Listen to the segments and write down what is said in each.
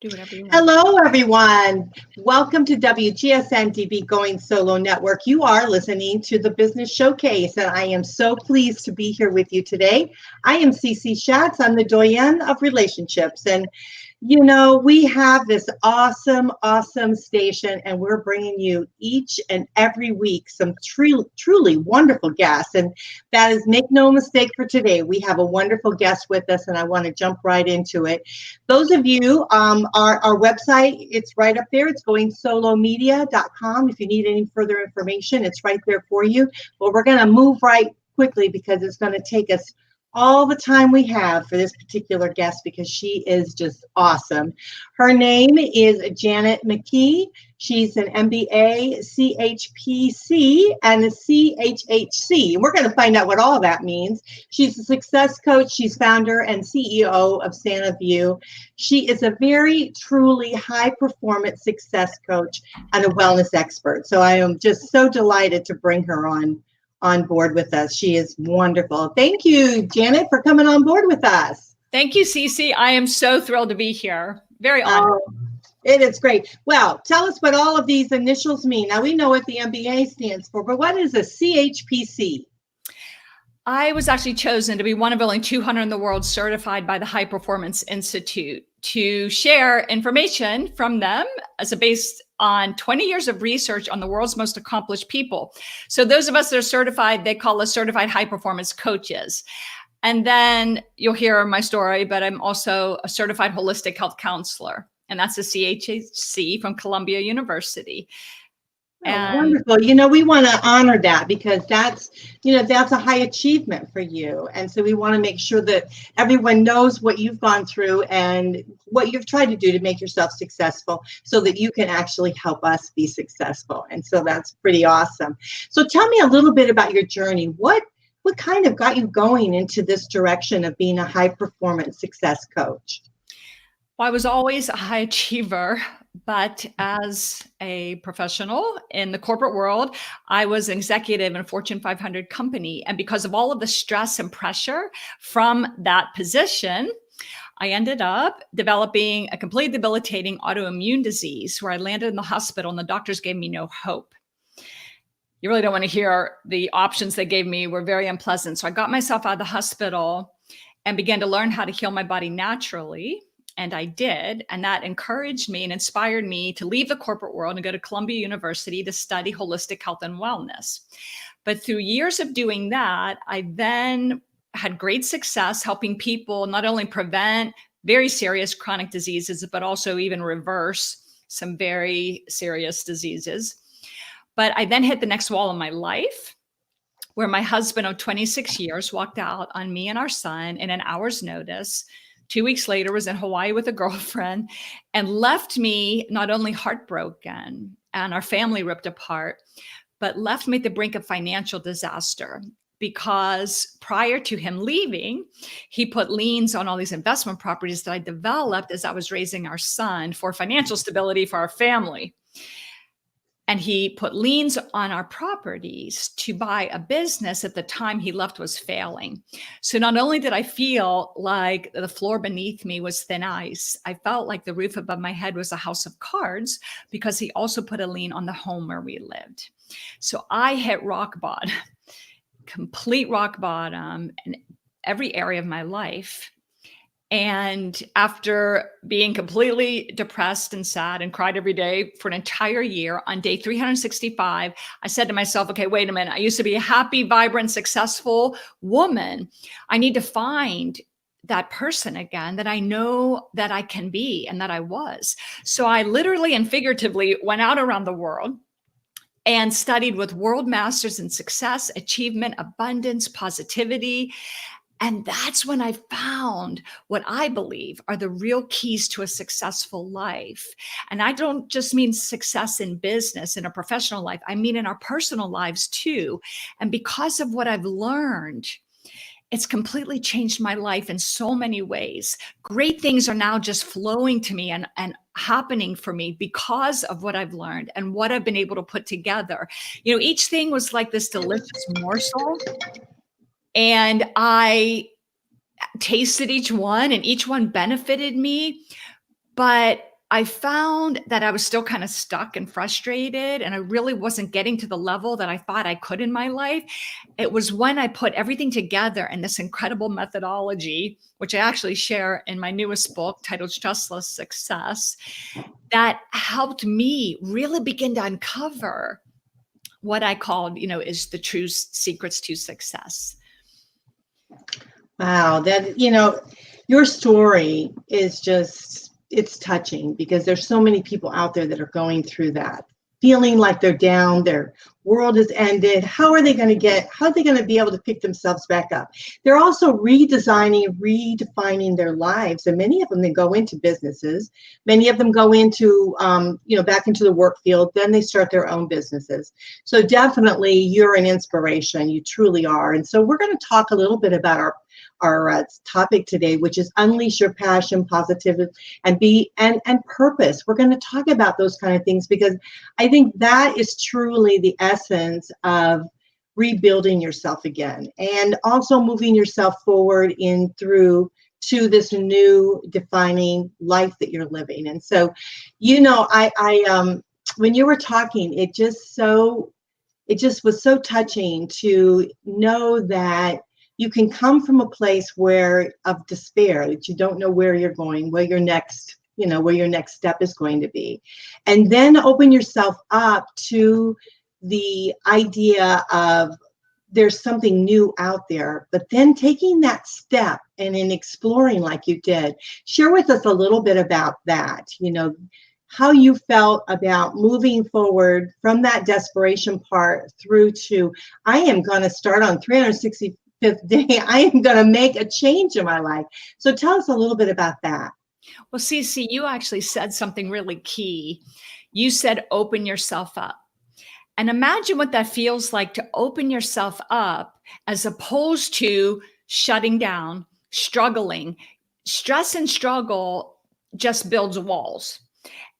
Do whatever you want. Hello, everyone. Welcome to WGSN-DB Going Solo Network. You are listening to the Business Showcase, and I am so pleased to be here with you today. I am CC Schatz. I'm the doyenne of relationships, and you know, we have this awesome station, and we're bringing you each and every week some truly wonderful guests. And that is, make no mistake, for today, we have a wonderful guest with us, and I want to jump right into it. Those of you, our website, it's right up there. It's goingsolomedia.com. If you need any further information, it's right there for you. But we're going to move right quickly because it's going to take us all the time we have for this particular guest because she is just awesome. Her name is Janet McKee. She's an MBA, CHPC, and a CHHC. And we're going to find out what all that means. She's a success coach. She's founder and CEO of Santa View. She is a very, truly high-performance success coach and a wellness expert. So I am just so delighted to bring her on board with us. She is wonderful. Thank you, Janet, for coming on board with us. Thank you, Cece. I am so thrilled to be here. Very honored. It is great. Well, tell us what all of these initials mean. Now, we know what the MBA stands for, but what is a CHPC? I was actually chosen to be one of only 200 in the world certified by the High Performance Institute to share information from them as a based on 20 years of research on the world's most accomplished people. So those of us that are certified, they call us certified high performance coaches. And then you'll hear my story, but I'm also a certified holistic health counselor. And that's a CHHC from Columbia University. Oh, wonderful. You know, we want to honor that because that's a high achievement for you. And so we want to make sure that everyone knows what you've gone through and what you've tried to do to make yourself successful so that you can actually help us be successful. And so that's pretty awesome. So tell me a little bit about your journey. What kind of got you going into this direction of being a high performance success coach? Well, I was always a high achiever, but as a professional in the corporate world, I was an executive in a Fortune 500 company. And because of all of the stress and pressure from that position, I ended up developing a completely debilitating autoimmune disease where I landed in the hospital and the doctors gave me no hope. You really don't want to hear the options they gave me were very unpleasant. So I got myself out of the hospital and began to learn how to heal my body naturally. And I did. And that encouraged me and inspired me to leave the corporate world and go to Columbia University to study holistic health and wellness. But through years of doing that, I then had great success helping people not only prevent very serious chronic diseases, but also even reverse some very serious diseases. But I then hit the next wall in my life where my husband of 26 years walked out on me and our son in an hour's notice. 2 weeks later, was in Hawaii with a girlfriend and left me not only heartbroken and our family ripped apart, but left me at the brink of financial disaster because prior to him leaving, he put liens on all these investment properties that I developed as I was raising our son for financial stability for our family. And he put liens on our properties to buy a business at the time he left was failing. So not only did I feel like the floor beneath me was thin ice, I felt like the roof above my head was a house of cards because he also put a lien on the home where we lived. So I hit rock bottom, complete rock bottom in every area of my life. And after being completely depressed and sad and cried every day for an entire year, on day 365, I said to myself, okay, wait a minute. I used to be a happy, vibrant, successful woman. I need to find that person again that I know that I can be and that I was. So I literally and figuratively went out around the world and studied with world masters in success, achievement, abundance, positivity. And that's when I found what I believe are the real keys to a successful life. And I don't just mean success in business, in a professional life. I mean in our personal lives too. And because of what I've learned, it's completely changed my life in so many ways. Great things are now just flowing to me and happening for me because of what I've learned and what I've been able to put together. You know, each thing was like this delicious morsel. And I tasted each one and each one benefited me. But I found that I was still kind of stuck and frustrated, and I really wasn't getting to the level that I thought I could in my life. It was when I put everything together in this incredible methodology, which I actually share in my newest book titled Stressless Success, that helped me really begin to uncover what I called, is the true secrets to success. Wow, that, your story is just, it's touching because there's so many people out there that are going through that, feeling like they're down, their world has ended. How are they going to be able to pick themselves back up? They're also redefining their lives. And many of them, they go into businesses. Many of them go into, back into the work field. Then they start their own businesses. So definitely you're an inspiration. You truly are. And so we're going to talk a little bit about our topic today, which is unleash your passion, positivity, and purpose. We're going to talk about those kind of things because I think that is truly the essence of rebuilding yourself again, and also moving yourself forward to this new defining life that you're living. And so, I when you were talking, it just was so touching to know that you can come from a place of despair, that you don't know where you're going, where your next step is going to be. And then open yourself up to the idea of there's something new out there, but then taking that step and in exploring like you did. Share with us a little bit about that, how you felt about moving forward from that desperation part through to, I am going to start on 365th day, I am going to make a change in my life. So tell us a little bit about that. Well, Cece, you actually said something really key. You said, open yourself up. And imagine what that feels like to open yourself up as opposed to shutting down, struggling. Stress and struggle just builds walls.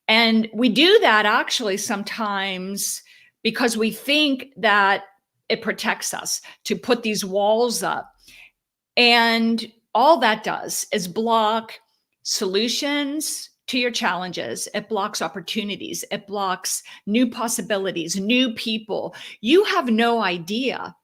And we do that actually sometimes because we think that it protects us to put these walls up. And all that does is block solutions to your challenges. It blocks opportunities. It blocks new possibilities, new people. You have no idea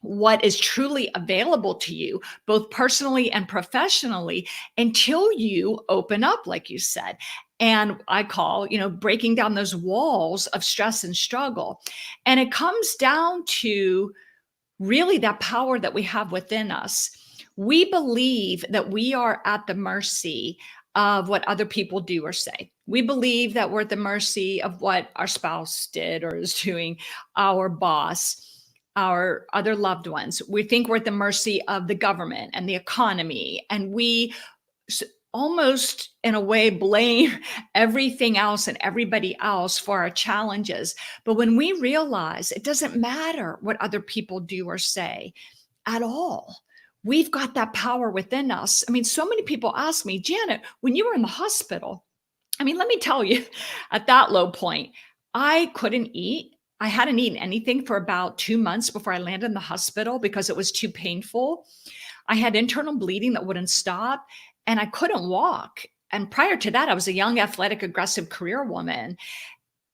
what is truly available to you, both personally and professionally, until you open up, like you said. And I call, breaking down those walls of stress and struggle. And it comes down to really that power that we have within us. We believe that we are at the mercy of what other people do or say. We believe that we're at the mercy of what our spouse did or is doing, our boss, our other loved ones. We think we're at the mercy of the government and the economy. And we almost in a way blame everything else and everybody else for our challenges. But when we realize it doesn't matter what other people do or say at all, we've got that power within us. I mean, so many people ask me, Janet, when you were in the hospital, let me tell you, at that low point, I couldn't eat. I hadn't eaten anything for about 2 months before I landed in the hospital because it was too painful. I had internal bleeding that wouldn't stop, and I couldn't walk. And prior to that, I was a young, athletic, aggressive career woman.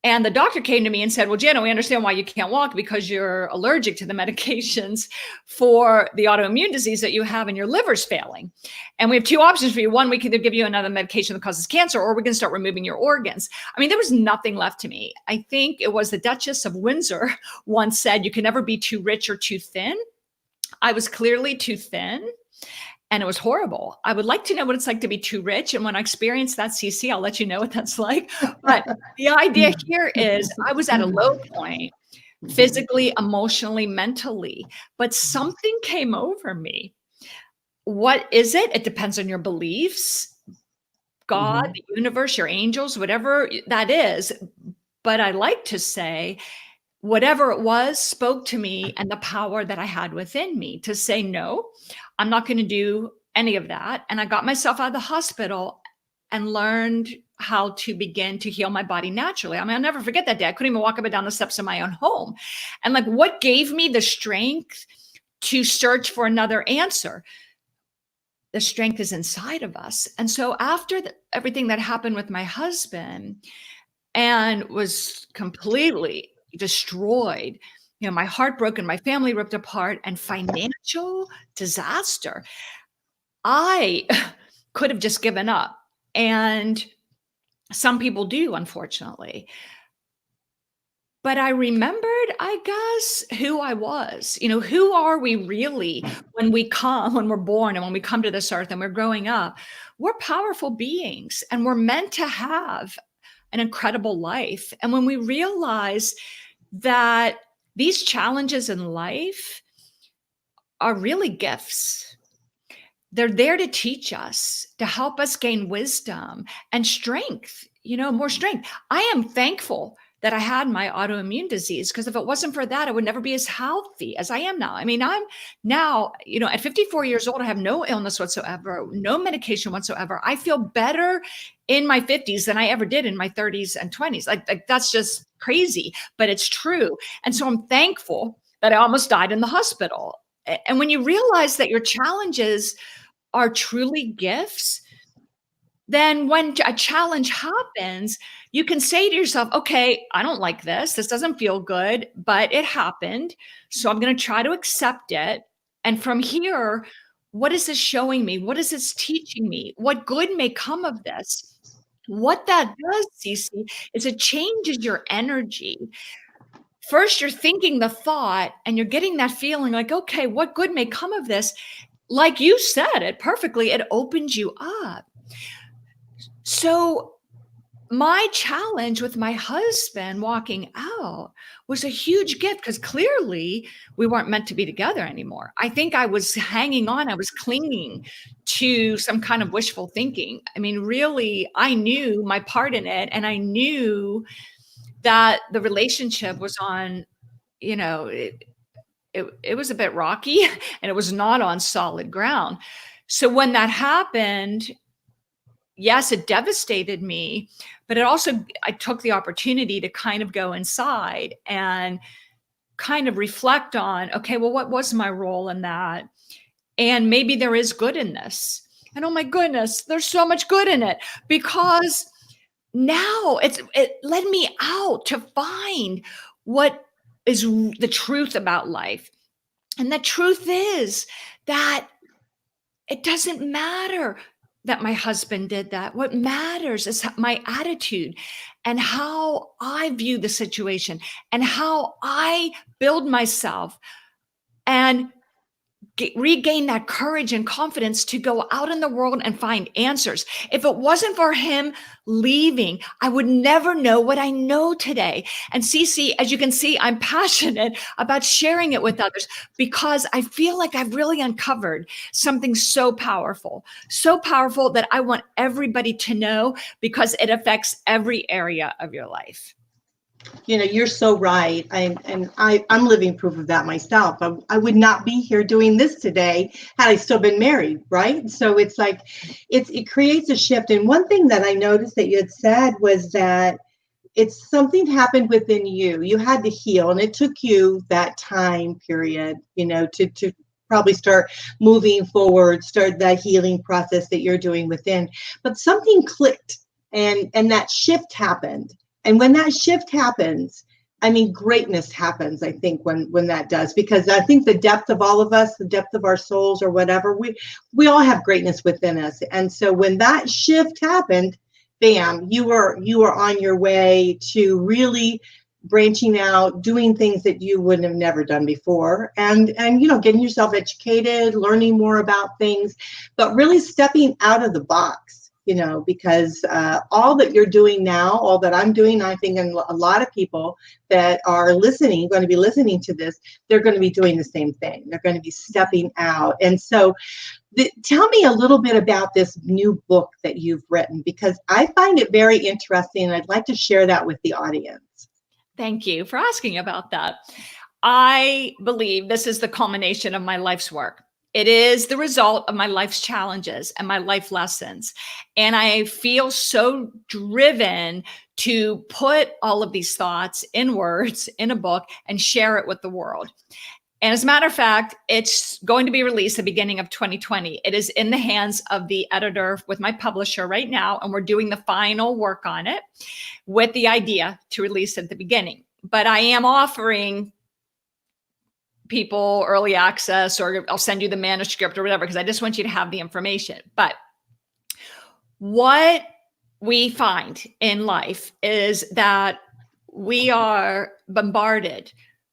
And the doctor came to me and said, well, Janet, we understand why you can't walk because you're allergic to the medications for the autoimmune disease that you have and your liver's failing. And we have two options for you. One, we can either give you another medication that causes cancer, or we're going to start removing your organs. There was nothing left to me. I think it was the Duchess of Windsor once said, you can never be too rich or too thin. I was clearly too thin. And it was horrible. I would like to know what it's like to be too rich. And when I experience that, CC, I'll let you know what that's like. But the idea here is I was at a low point, physically, emotionally, mentally, but something came over me. What is it? It depends on your beliefs, God, the universe, your angels, whatever that is. But I like to say, whatever it was spoke to me and the power that I had within me to say, no, I'm not going to do any of that. And I got myself out of the hospital and learned how to begin to heal my body naturally. I'll never forget that day. I couldn't even walk up and down the steps of my own home. And what gave me the strength to search for another answer? the strength is inside of us. And so after everything that happened with my husband and was completely destroyed, my heart broken, my family ripped apart, and financial disaster, I could have just given up. And some people do, unfortunately. But I remembered, I guess, who I was. Who are we really when we're born and when we come to this earth and we're growing up? We're powerful beings and we're meant to have an incredible life. And when we realize that these challenges in life are really gifts, they're there to teach us, to help us gain wisdom and strength, more strength. I am thankful that I had my autoimmune disease, because if it wasn't for that, I would never be as healthy as I am now. I mean, I'm now, at 54 years old, I have no illness whatsoever, no medication whatsoever. I feel better in my 50s than I ever did in my 30s and 20s. Like that's just crazy, but it's true. And so I'm thankful that I almost died in the hospital. And when you realize that your challenges are truly gifts, then when a challenge happens, you can say to yourself, okay, I don't like this. This doesn't feel good, but it happened. So I'm going to try to accept it. And from here, what is this showing me? What is this teaching me? What good may come of this? What that does, Cece, is it changes your energy. First, you're thinking the thought and you're getting that feeling like, okay, what good may come of this? Like you said it perfectly, it opens you up. So my challenge with my husband walking out was a huge gift, because clearly we weren't meant to be together anymore. I think I was hanging on. I was clinging to some kind of wishful thinking. I mean, really, I knew my part in it, and I knew that the relationship was on, it was a bit rocky and it was not on solid ground. So when that happened, yes, it devastated me, but I took the opportunity to kind of go inside and kind of reflect on, okay, well, what was my role in that? And maybe there is good in this. And oh my goodness, there's so much good in it, because now it led me out to find what is the truth about life. And the truth is that it doesn't matter that my husband did that. What matters is my attitude and how I view the situation and how I build myself and regain that courage and confidence to go out in the world and find answers. If it wasn't for him leaving, I would never know what I know today. And Cece, as you can see, I'm passionate about sharing it with others, because I feel like I've really uncovered something so powerful that I want everybody to know, because it affects every area of your life. You're so right. I'm living proof of that myself. I would not be here doing this today had I still been married, right? So it's like, it creates a shift. And one thing that I noticed that you had said was that it's something happened within you. You had to heal, and it took you that time period, to probably start moving forward, start that healing process that you're doing within. But something clicked, and that shift happened. And when that shift happens, I mean, greatness happens, I think, when that does, because I think the depth of all of us, the depth of our souls or whatever, we all have greatness within us. And so when that shift happened, bam, you were on your way to really branching out, doing things that you wouldn't have never done before, and getting yourself educated, learning more about things, but really stepping out of the box. Because all that you're doing now, all that I'm doing, I think, and a lot of people that are going to be listening to this, they're going to be doing the same thing. They're going to be stepping out. And so tell me a little bit about this new book that you've written, because I find it very interesting, and I'd like to share that with the audience. Thank you for asking about that. I believe this is the culmination of my life's work. It is the result of my life's challenges and my life lessons. And I feel so driven to put all of these thoughts in words in a book and share it with the world. And as a matter of fact, it's going to be released at the beginning of 2020. It is in the hands of the editor with my publisher right now, and we're doing the final work on it with the idea to release at the beginning. But I am offering people early access, or I'll send you the manuscript or whatever, because I just want you to have the information. But what we find in life is that we are bombarded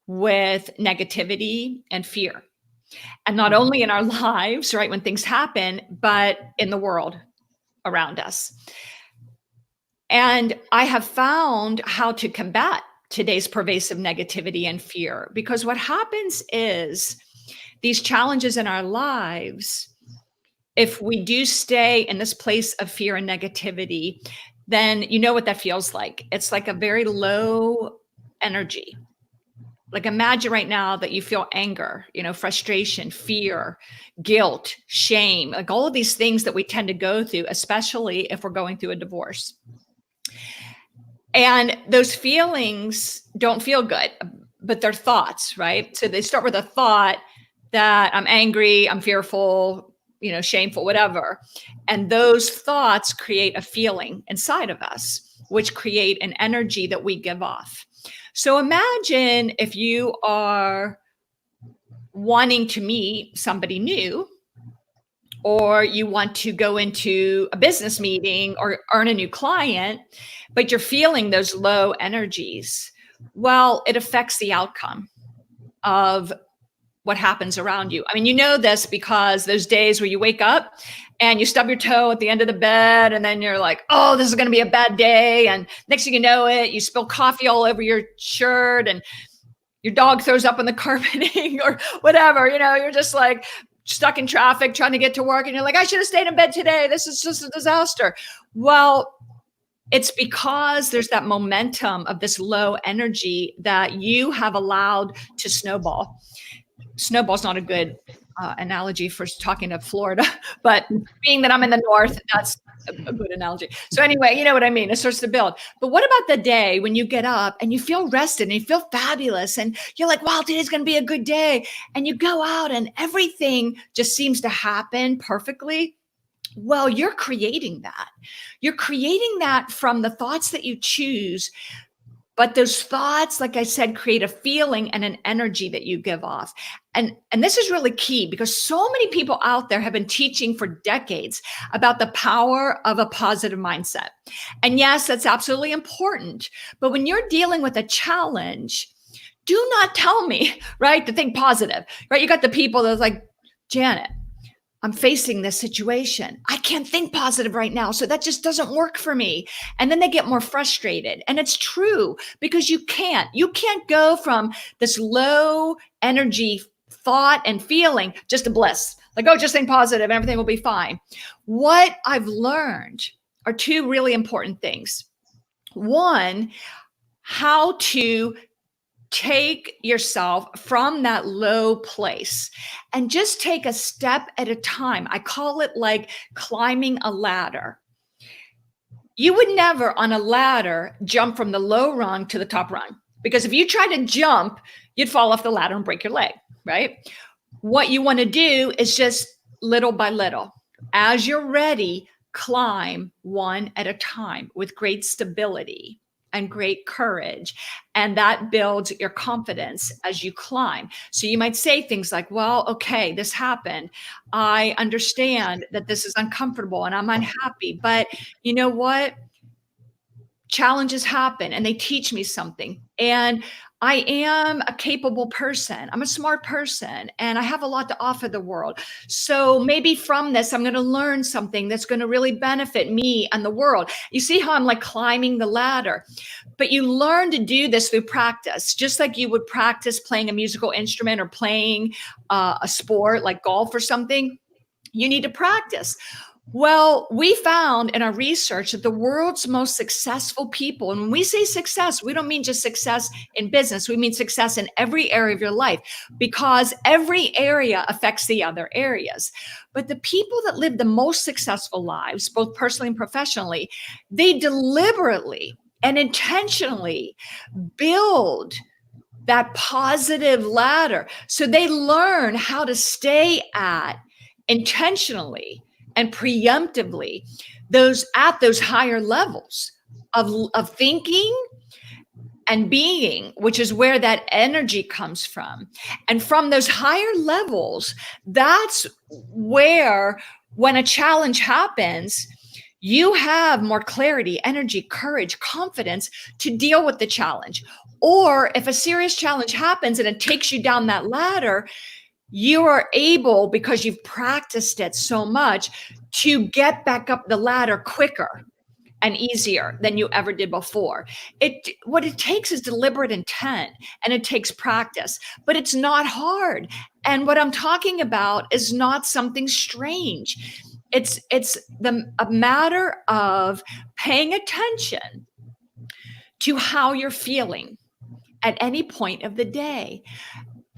with negativity and fear. And not only in our lives, right, when things happen, but in the world around us. And I have found how to combat today's pervasive negativity and fear, because what happens is these challenges in our lives, if we do stay in this place of fear and negativity, then you know what that feels like. It's like a very low energy. Like imagine right now that you feel anger, frustration, fear, guilt, shame, like all of these things that we tend to go through, especially if we're going through a divorce. And those feelings don't feel good, but they're thoughts, right? So they start with a thought that I'm angry, I'm fearful, shameful, whatever. And those thoughts create a feeling inside of us, which create an energy that we give off. So imagine if you are wanting to meet somebody new, or you want to go into a business meeting or earn a new client, but you're feeling those low energies. Well, it affects the outcome of what happens around you. I mean, you know this because those days where you wake up and you stub your toe at the end of the bed, and then you're like, oh, this is going to be a bad day. And next thing you know it, you spill coffee all over your shirt, and your dog throws up on the carpeting or whatever. You're just like stuck in traffic trying to get to work. And you're like, I should have stayed in bed today. This is just a disaster. Well, it's because there's that momentum of this low energy that you have allowed to snowball. Snowball's not a good analogy for talking of Florida, but being that I'm in the north, that's a good analogy. So anyway, you know what I mean? It starts to build. But what about the day when you get up and you feel rested and you feel fabulous and you're like, wow, today's going to be a good day. And you go out and everything just seems to happen perfectly. Well, you're creating that. You're creating that from the thoughts that you choose. But those thoughts, like I said, create a feeling and an energy that you give off. And this is really key, because so many people out there have been teaching for decades about the power of a positive mindset. And yes, that's absolutely important. But when you're dealing with a challenge, do not tell me, right, to think positive, right? You got the people that's like, Janet, I'm facing this situation. I can't think positive right now. So that just doesn't work for me. And then they get more frustrated. And it's true, because you can't go from this low energy thought and feeling just to bliss. Like, oh, just think positive and everything will be fine. What I've learned are two really important things. One, how to take yourself from that low place and just take a step at a time. I call it like climbing a ladder. You would never on a ladder jump from the low rung to the top rung, because if you try to jump, you'd fall off the ladder and break your leg, right? What you want to do is just little by little, as you're ready, climb one at a time with great stability and great courage. And that builds your confidence as you climb. So you might say things like, well, okay, this happened. I understand that this is uncomfortable and I'm unhappy, but you know what? Challenges happen and they teach me something. And I am a capable person. I'm a smart person and I have a lot to offer the world. So maybe from this, I'm going to learn something that's going to really benefit me and the world. You see how I'm like climbing the ladder, but you learn to do this through practice, just like you would practice playing a musical instrument or playing a sport like golf or something. You need to practice. Well, we found in our research that the world's most successful people, and when we say success, we don't mean just success in business. We mean success in every area of your life, because every area affects the other areas. But the people that live the most successful lives, both personally and professionally, they deliberately and intentionally build that positive ladder. So they learn how to stay at intentionally and preemptively those higher levels of thinking and being, which is where that energy comes from. And from those higher levels, that's where, when a challenge happens, you have more clarity, energy, courage, confidence to deal with the challenge. Or if a serious challenge happens and it takes you down that ladder, you are able, because you've practiced it so much, to get back up the ladder quicker and easier than you ever did before. What it takes is deliberate intent, and it takes practice, but it's not hard. And what I'm talking about is not something strange. It's a matter of paying attention to how you're feeling at any point of the day.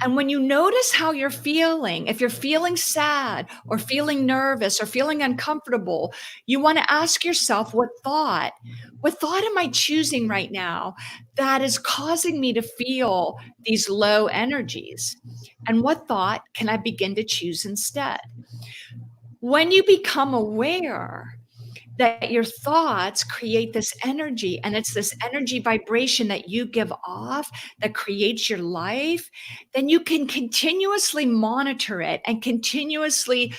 And when you notice how you're feeling, if you're feeling sad or feeling nervous or feeling uncomfortable, you want to ask yourself, what thought am I choosing right now that is causing me to feel these low energies? And what thought can I begin to choose instead? When you become aware that your thoughts create this energy, and it's this energy vibration that you give off that creates your life, then you can continuously monitor it and continuously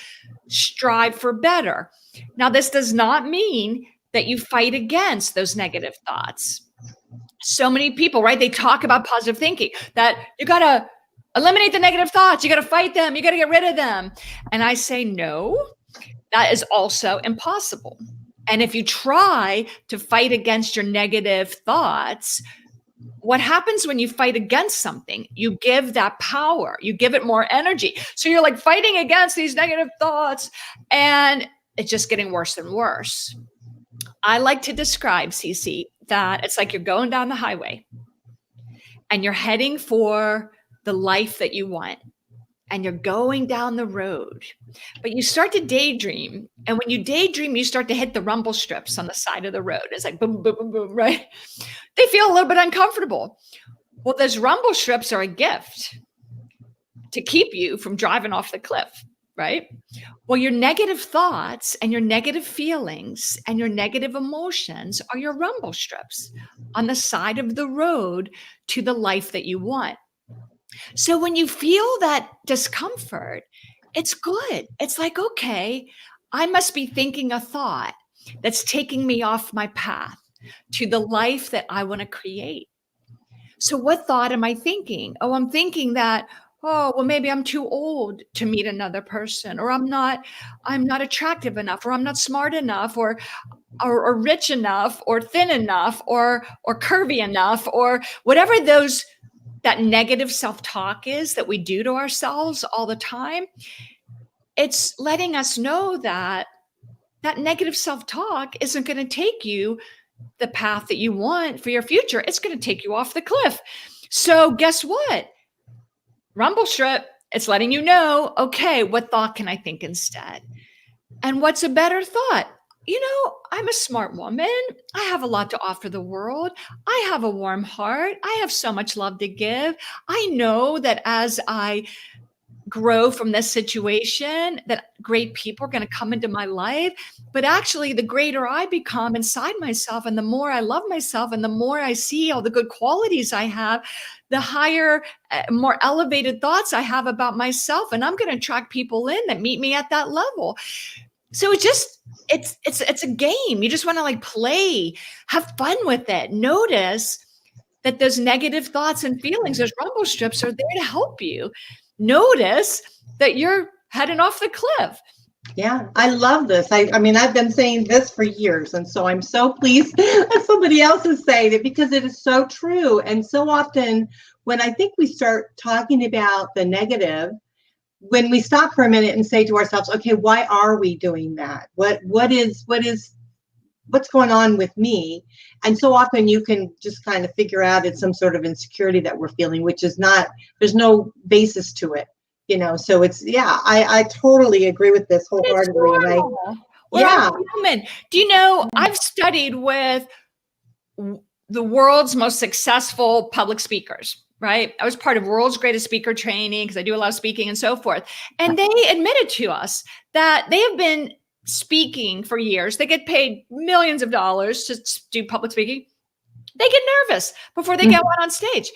strive for better. Now, this does not mean that you fight against those negative thoughts. So many people, right? They talk about positive thinking, that you got to eliminate the negative thoughts. You got to fight them. You got to get rid of them. And I say, no, that is also impossible. And if you try to fight against your negative thoughts, what happens when you fight against something? You give that power, you give it more energy. So you're like fighting against these negative thoughts, and it's just getting worse and worse. I like to describe, Cece, that it's like you're going down the highway and you're heading for the life that you want. And you're going down the road, but you start to daydream. And when you daydream, you start to hit the rumble strips on the side of the road. It's like boom, boom, boom, boom, right? They feel a little bit uncomfortable. Well, those rumble strips are a gift to keep you from driving off the cliff, right? Well, your negative thoughts and your negative feelings and your negative emotions are your rumble strips on the side of the road to the life that you want. So when you feel that discomfort, it's good. It's like, okay, I must be thinking a thought that's taking me off my path to the life that I want to create. So what thought am I thinking? Oh, I'm thinking that, oh, well, maybe I'm too old to meet another person, or I'm not attractive enough, or I'm not smart enough, or rich enough, or thin enough, or curvy enough, or whatever that negative self-talk is that we do to ourselves all the time. It's letting us know that negative self-talk isn't going to take you the path that you want for your future. It's going to take you off the cliff. So guess what? Rumble strip, it's letting you know, okay, what thought can I think instead? And what's a better thought? You know, I'm a smart woman. I have a lot to offer the world. I have a warm heart. I have so much love to give. I know that as I grow from this situation, that great people are going to come into my life. But actually, the greater I become inside myself, and the more I love myself, and the more I see all the good qualities I have, the higher, more elevated thoughts I have about myself. And I'm going to attract people in that meet me at that level. So it's a game. You just want to like play, have fun with it. Notice that those negative thoughts and feelings, those rumble strips, are there to help you. Notice that you're heading off the cliff. Yeah, I love this. I mean, I've been saying this for years, and so I'm so pleased that somebody else is saying it, because it is so true. And so often when I think we start talking about the negative, when we stop for a minute and say to ourselves, okay, why are we doing that? What's going on with me? And so often you can just kind of figure out it's some sort of insecurity that we're feeling, which is not, there's no basis to it, you know? So it's, yeah, I totally agree with this wholeheartedly. And we're human. Do you know, I've studied with the world's most successful public speakers. right? I was part of World's Greatest Speaker training because I do a lot of speaking and so forth. And they admitted to us that they have been speaking for years. They get paid millions of dollars to do public speaking. They get nervous before they get on stage,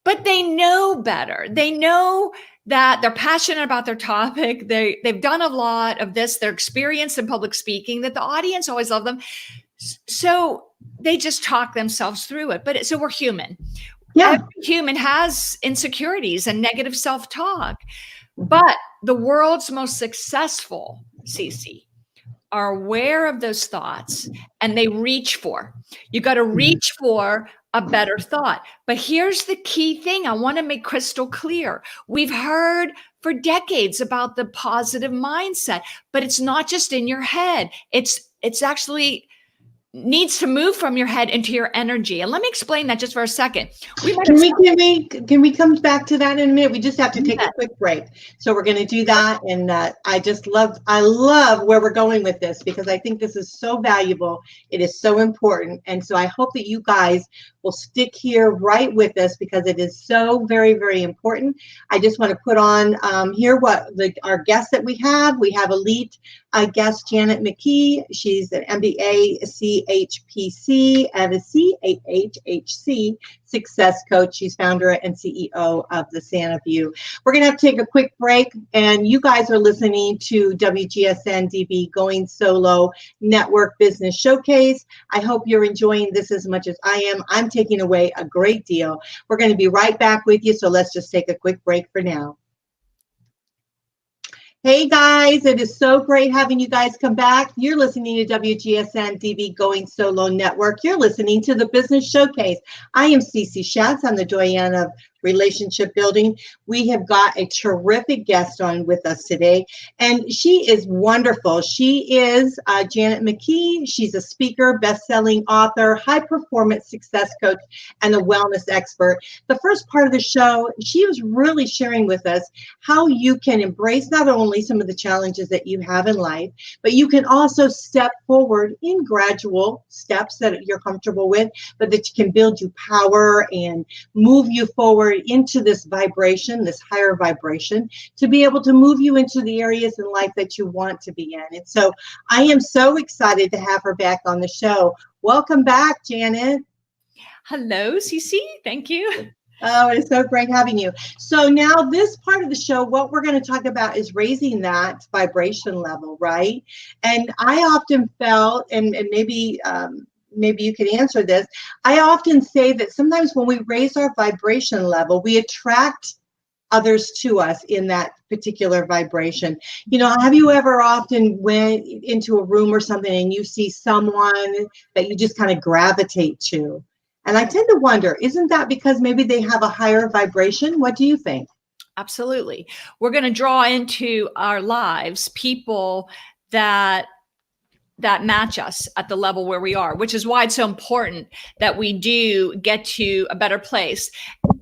but they know better. They know that they're passionate about their topic. They've done a lot of this. They're experienced in public speaking, that the audience always love them. So they just talk themselves through it. But so we're human. Yeah. Every human has insecurities and negative self-talk, but the world's most successful, Cece, are aware of those thoughts and they reach for. You got to reach for a better thought. But here's the key thing I want to make crystal clear. We've heard for decades about the positive mindset, but it's not just in your head. It's actually needs to move from your head into your energy. And let me explain that just for a second. Can we come back to that in a minute? We just have to take a quick break. So we're going to do that. And I love where we're going with this because I think this is so valuable. It is so important. And so I hope that you guys will stick here right with us because it is so very, very important. I just want to put on here our guests that we have. We have elite guest Janet McKee. She's an MBA, CHPC, and a CAHHC success coach. She's founder and CEO of the Santa View. We're going to have to take a quick break, and you guys are listening to WGSN-DB Going Solo Network Business Showcase. I hope you're enjoying this as much as I am. I'm taking away a great deal. We're going to be right back with you, so let's just take a quick break for now. Hey guys, it is so great having you guys come back. You're listening to WGSN-DB Going Solo Network. You're listening to the Business Showcase. I am Cece Schatz. I'm the doyen of relationship building. We have got a terrific guest on with us today, and she is wonderful. She is Janet McKee. She's a speaker, best-selling author, high-performance success coach, and a wellness expert. The first part of the show, she was really sharing with us how you can embrace not only some of the challenges that you have in life, but you can also step forward in gradual steps that you're comfortable with, but that can build you power and move you forward into this vibration, this higher vibration, to be able to move you into the areas in life that you want to be in. And so I am so excited to have her back on the show. Welcome back, Janet. Hello, Cece. Thank you. Oh, it's so great having you. So now this part of the show, what we're going to talk about is raising that vibration level, right? And I often felt, and maybe you could answer this. I often say that sometimes when we raise our vibration level, we attract others to us in that particular vibration. You know, have you ever often went into a room or something and you see someone that you just kind of gravitate to? And I tend to wonder, isn't that because maybe they have a higher vibration? What do you think? Absolutely. We're going to draw into our lives people that match us at the level where we are, which is why it's so important that we do get to a better place.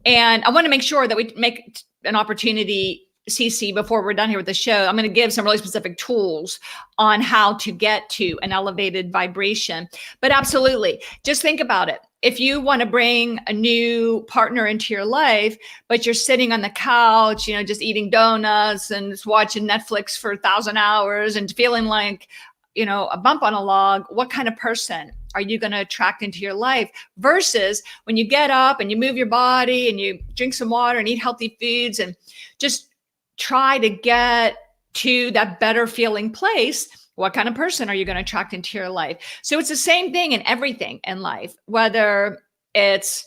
And I want to make sure that we make an opportunity, Cece, before we're done here with the show. I'm going to give some really specific tools on how to get to an elevated vibration. But absolutely, just think about it. If you want to bring a new partner into your life, but you're sitting on the couch, you know, just eating donuts and just watching Netflix for 1,000 hours and feeling like, you know, a bump on a log, what kind of person are you going to attract into your life? Versus when you get up and you move your body and you drink some water and eat healthy foods and just try to get to that better feeling place, what kind of person are you going to attract into your life? So it's the same thing in everything in life, whether it's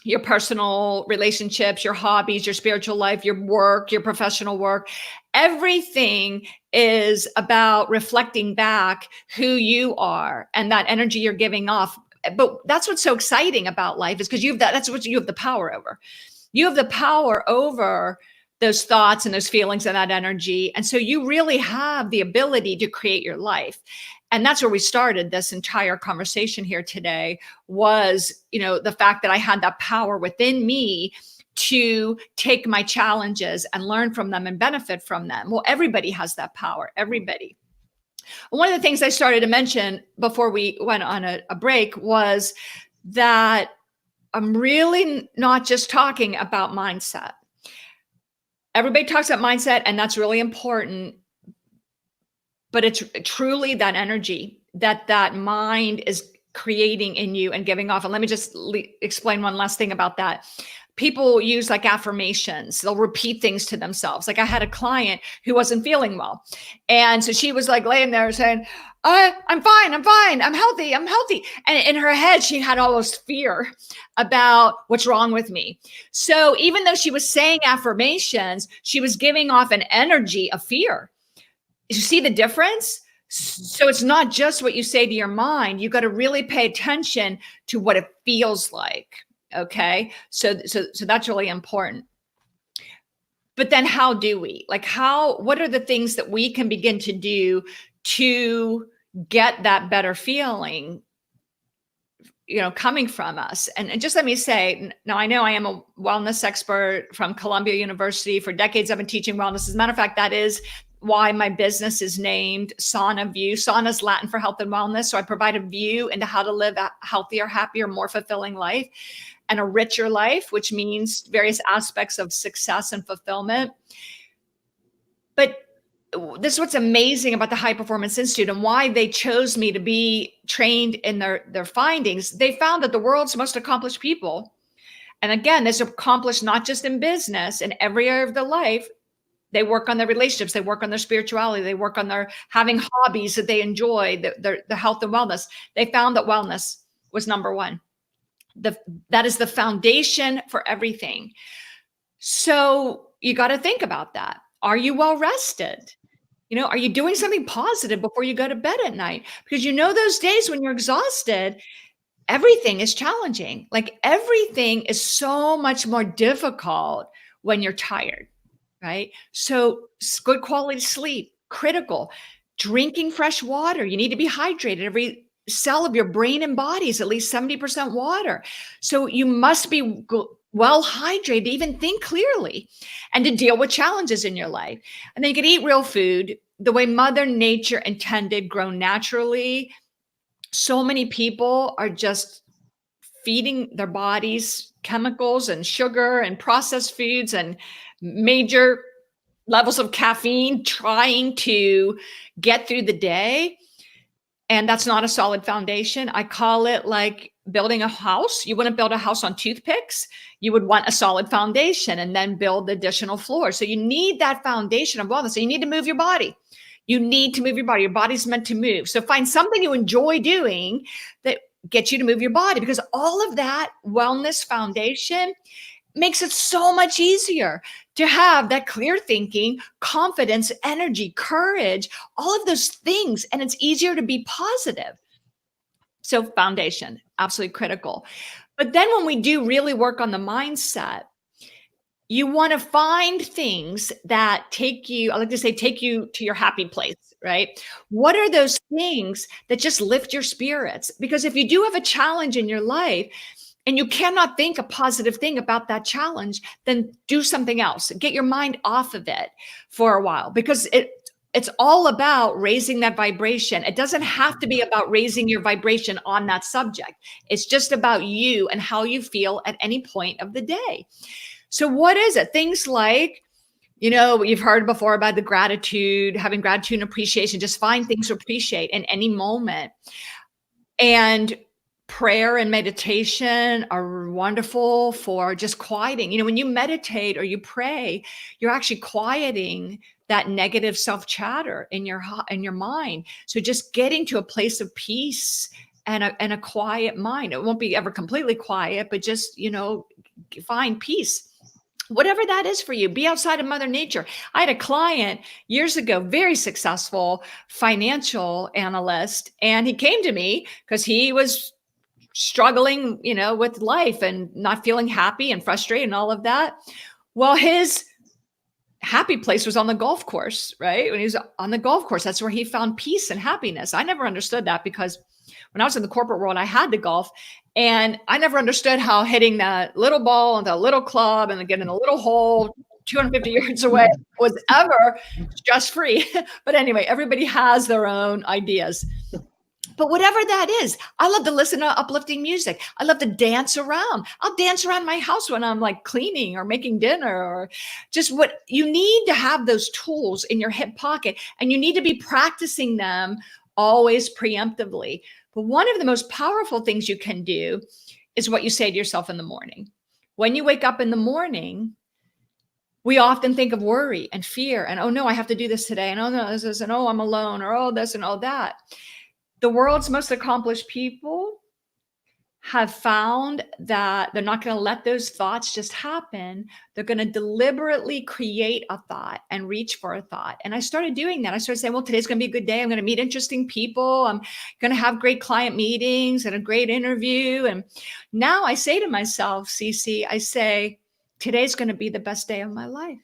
your personal relationships, your hobbies, your spiritual life, your work, your professional work. Everything is about reflecting back who you are and that energy you're giving off. But that's what's so exciting about life is because that's what you have the power over. You have the power over those thoughts and those feelings and that energy. And so you really have the ability to create your life. And that's where we started this entire conversation here today was, you know, the fact that I had that power within me to take my challenges and learn from them and benefit from them. Well, everybody has that power, everybody. One of the things I started to mention before we went on a break was that I'm really not just talking about mindset. Everybody talks about mindset, and that's really important, but it's truly that energy that mind is creating in you and giving off. And let me just explain one last thing about that. People use like affirmations. They'll repeat things to themselves. Like I had a client who wasn't feeling well. And so she was like laying there saying, I'm fine. I'm healthy. And in her head, she had almost fear about what's wrong with me. So even though she was saying affirmations, she was giving off an energy of fear. You see the difference? So it's not just what you say to your mind. You got to really pay attention to what it feels like. Okay. So that's really important. But then how do we, what are the things that we can begin to do to get that better feeling, coming from us? And just let me say, now I know I am a wellness expert from Columbia University. For decades, I've been teaching wellness. As a matter of fact, that is why my business is named Sauna View. Sauna is Latin for health and wellness. So I provide a view into how to live a healthier, happier, more fulfilling life and a richer life, which means various aspects of success and fulfillment. But this is what's amazing about the High Performance Institute and why they chose me to be trained in their findings. They found that the world's most accomplished people, and again, this is accomplished not just in business, in every area of their life. They work on their relationships. They work on their spirituality. They work on their having hobbies that they enjoy, the health and wellness. They found that wellness was number one. That is the foundation for everything. So you got to think about that. Are you well rested? Are you doing something positive before you go to bed at night? Because those days when you're exhausted, everything is challenging. Like everything is so much more difficult when you're tired, right? So good quality sleep, critical. Drinking fresh water. You need to be hydrated. Every cell of your brain and body is at least 70% water. So you must be well hydrated to even think clearly and to deal with challenges in your life. And then you can eat real food the way Mother Nature intended, grown naturally. So many people are just feeding their bodies chemicals and sugar and processed foods and major levels of caffeine, trying to get through the day. And that's not a solid foundation. I call it like building a house. You wouldn't build a house on toothpicks. You would want a solid foundation and then build additional floors. So you need that foundation of wellness. So you need to move your body. You need to move your body. Your body's meant to move. So find something you enjoy doing that gets you to move your body, because all of that wellness foundation makes it so much easier to have that clear thinking, confidence, energy, courage, all of those things. And it's easier to be positive. So foundation, absolutely critical. But then when we do really work on the mindset, you want to find things that take you, I like to say, take you to your happy place, right? What are those things that just lift your spirits? Because if you do have a challenge in your life, and you cannot think a positive thing about that challenge, then do something else. Get your mind off of it for a while, because it's all about raising that vibration. It doesn't have to be about raising your vibration on that subject. It's just about you and how you feel at any point of the day. So what is it? Things like, you've heard before about the gratitude, having gratitude and appreciation. Just find things to appreciate in any moment. And prayer and meditation are wonderful for just quieting. When you meditate or you pray, you're actually quieting that negative self-chatter in your mind. So just getting to a place of peace and a quiet mind. It won't be ever completely quiet, but just, find peace. Whatever that is for you, be outside of Mother Nature. I had a client years ago, very successful financial analyst, and he came to me because he was struggling, with life and not feeling happy and frustrated and all of that. Well, his happy place was on the golf course, right? When he was on the golf course, that's where he found peace and happiness. I never understood that, because when I was in the corporate world, I had to golf, and I never understood how hitting that little ball into a little club and getting a little hole 250 yards away was ever stress-free. But anyway, everybody has their own ideas. But whatever that is, I love to listen to uplifting music. I love to dance around. I'll dance around my house when I'm like cleaning or making dinner, or just what you need to have those tools in your hip pocket, and you need to be practicing them always preemptively. But one of the most powerful things you can do is what you say to yourself in the morning. When you wake up in the morning, we often think of worry and fear and, oh no, I have to do this today. And oh no, this is, and oh, I'm alone, or oh, this and oh, that. The world's most accomplished people have found that they're not going to let those thoughts just happen. They're going to deliberately create a thought and reach for a thought. And I started doing that. I started saying, well, today's going to be a good day. I'm going to meet interesting people. I'm going to have great client meetings and a great interview. And now I say to myself, Cece, I say, today's going to be the best day of my life.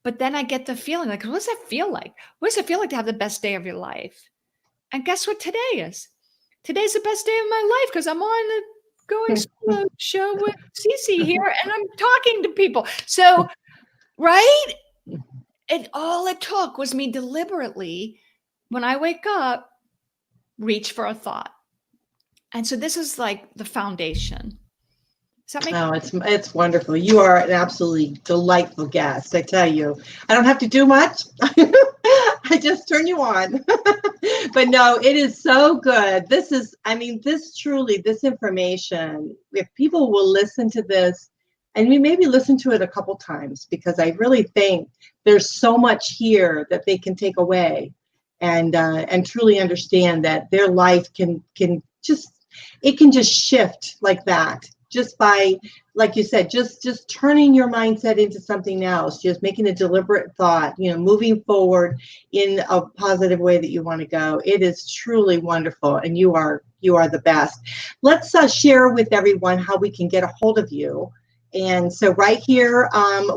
But then I get the feeling like, what does that feel like? What does it feel like to have the best day of your life? And guess what today is? Today's the best day of my life because I'm on the Going Solo show with Cece here, and I'm talking to people. So, right? All it took was me deliberately, when I wake up, reach for a thought. And so this is like the foundation. Does that make sense? It's wonderful. You are an absolutely delightful guest. I tell you, I don't have to do much. I just turn you on. But no, it is so good. This information, if people will listen to this, and we maybe listen to it a couple times, because I really think there's so much here that they can take away and truly understand that their life can just shift like that. Just by, like you said, just turning your mindset into something else, just making a deliberate thought, moving forward in a positive way that you want to go. It is truly wonderful, and you are the best. Let's share with everyone how we can get a hold of you. And so right here,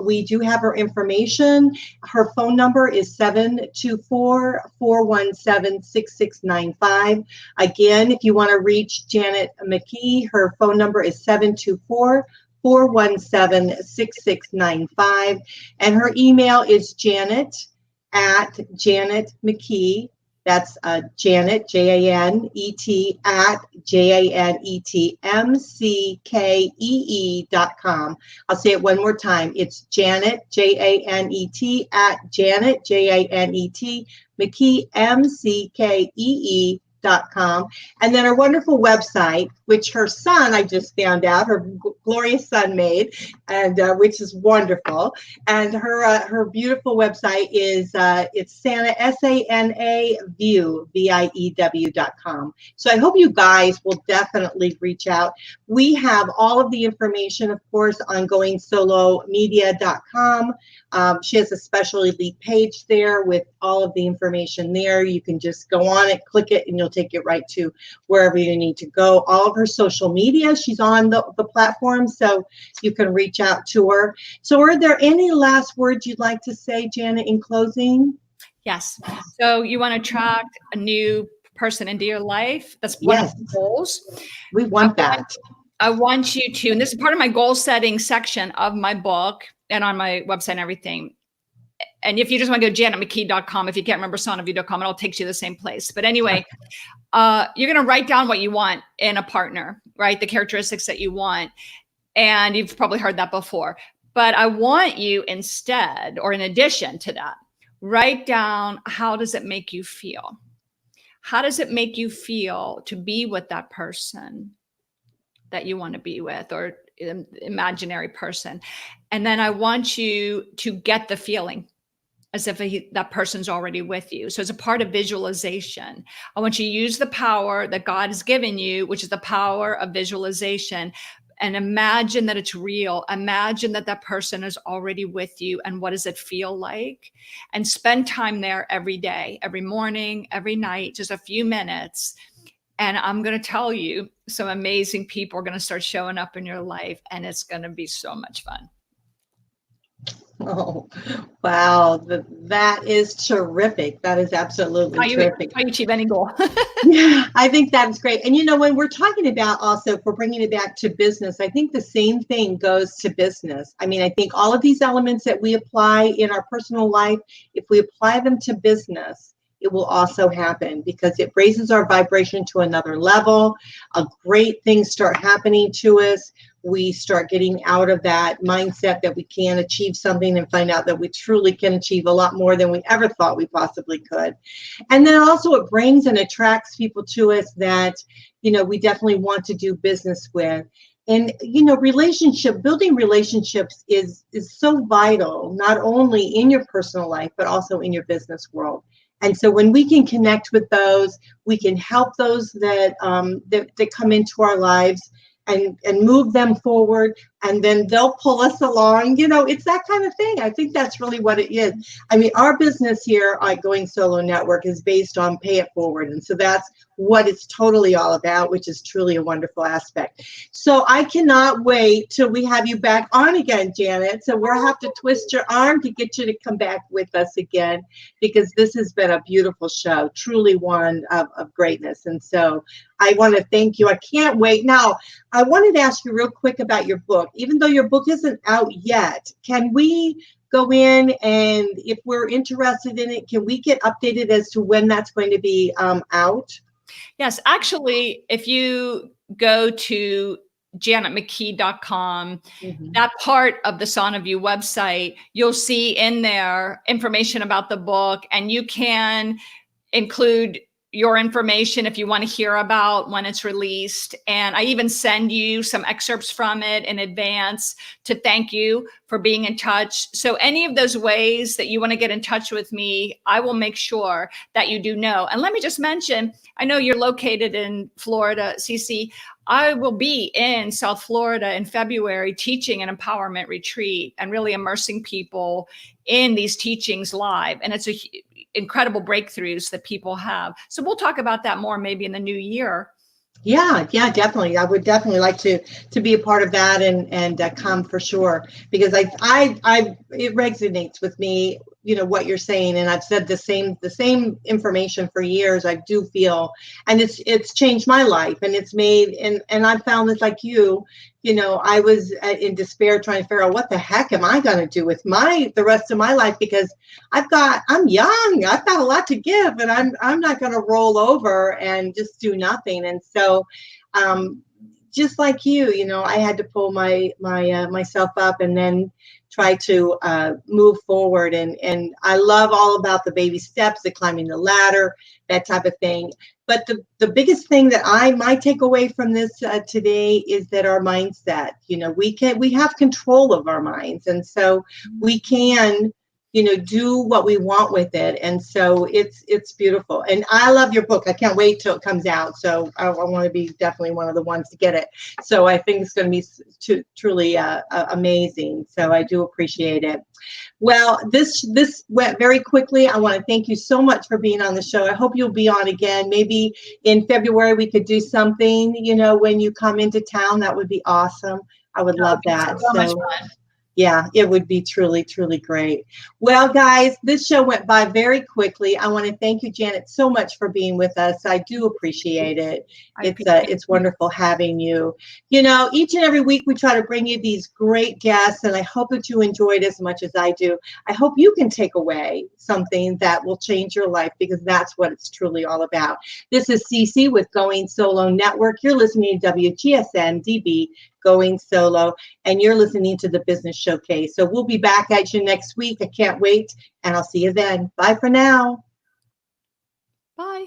we do have her information. Her phone number is 724-417-6695. Again, if you want to reach Janet McKee, her phone number is 724-417-6695. And her email is Janet@JanetMcKee. That's Janet, Janet, JanetMckee.com. I'll say it one more time. It's Janet, Janet, Janet, McKee, MCKEE.com. And then our wonderful website, which her son, I just found out, her glorious son made, and which is wonderful. And her beautiful website is it's Sana, SANA View, VIEW.com. So I hope you guys will definitely reach out. We have all of the information, of course, on GoingSoloMedia.com. She has a special elite page there with all of the information there. You can just go on it, click it, and you'll take it right to wherever you need to go. All of her social media, she's on the platform, so you can reach out to her. So are there any last words you'd like to say, Janet, in closing? Yes. So you want to attract a new person into your life? That's one of the goals. We want that. I want you to, and this is part of my goal setting section of my book and on my website and everything. And if you just want to go janetmckee.com, if you can't remember sonofview.com, it all takes you to the same place. But anyway, you're going to write down what you want in a partner, right? The characteristics that you want. And you've probably heard that before. But I want you instead, or in addition to that, write down, how does it make you feel? How does it make you feel to be with that person that you want to be with, or imaginary person? And then I want you to get the feeling as if that person's already with you. So it's a part of visualization. I want you to use the power that God has given you, which is the power of visualization, and imagine that it's real. Imagine that that person is already with you, and what does it feel like? And spend time there every day, every morning, every night, just a few minutes. And I'm going to tell you, some amazing people are going to start showing up in your life, and it's going to be so much fun. Oh, wow. That is terrific. That is absolutely terrific. How you achieve any goal. Yeah, I think that's great. And, when we're talking about also, if we're bringing it back to business, I think the same thing goes to business. I mean, I think all of these elements that we apply in our personal life, if we apply them to business, it will also happen because it raises our vibration to another level. Great things start happening to us. We start getting out of that mindset that we can't achieve something and find out that we truly can achieve a lot more than we ever thought we possibly could. And then also it brings and attracts people to us that, we definitely want to do business with. And, building relationships is so vital, not only in your personal life, but also in your business world. And so when we can connect with those, we can help those that come into our lives and move them forward, and then they'll pull us along. It's that kind of thing. I think that's really what it is. I mean, our business here at Going Solo Network is based on pay it forward. And so that's what it's totally all about, which is truly a wonderful aspect. So I cannot wait till we have you back on again, Janet. So we'll have to twist your arm to get you to come back with us again, because this has been a beautiful show, truly one of greatness. And so I want to thank you. I can't wait. Now, I wanted to ask you real quick about your book. Even though your book isn't out yet, can we go in, and if we're interested in it, can we get updated as to when that's going to be out? Yes, actually, if you go to janetmckee.com, that part of the Sauna View website, you'll see in there information about the book, and you can include your information if you want to hear about when it's released. And I even send you some excerpts from it in advance to thank you for being in touch. So any of those ways that you want to get in touch with me, I will make sure that you do know. And let me just mention, I know you're located in Florida, CC. I will be in South Florida in February teaching an empowerment retreat and really immersing people in these teachings live. And it's incredible breakthroughs that people have. So we'll talk about that more maybe in the new year. Yeah, definitely. I would definitely like to be a part of that and come for sure, because it resonates with me, what you're saying, and I've said the same information for years. I do feel, and it's changed my life, and it's made, and I found this like I was in despair trying to figure out what the heck am I going to do with the rest of my life, because I'm young, I've got a lot to give, and I'm not going to roll over and just do nothing. And so just like I had to pull myself up and then try to move forward. And I love all about the baby steps, the climbing the ladder, that type of thing. But the biggest thing that my takeaway from this today is that our mindset, we have control of our minds. And so we can, do what we want with it. And so it's beautiful. And I love your book. I can't wait till it comes out. So I want to be definitely one of the ones to get it. So I think it's going to be truly amazing. So I do appreciate it. Well, this went very quickly. I want to thank you so much for being on the show. I hope you'll be on again. Maybe in February we could do something, when you come into town. That would be awesome. I would love that. So much fun. Yeah, it would be truly, truly great. Well, guys, this show went by very quickly. I want to thank you, Janet, so much for being with us. I do appreciate it. It's wonderful having you. Each and every week we try to bring you these great guests, and I hope that you enjoyed as much as I do. I hope you can take away something that will change your life, because that's what it's truly all about. This is Cece with Going Solo Network. You're listening to WGSN-DB, Going Solo, and you're listening to the Business Showcase. So we'll be back at you next week. I can't wait, and I'll see you then. Bye for now. Bye.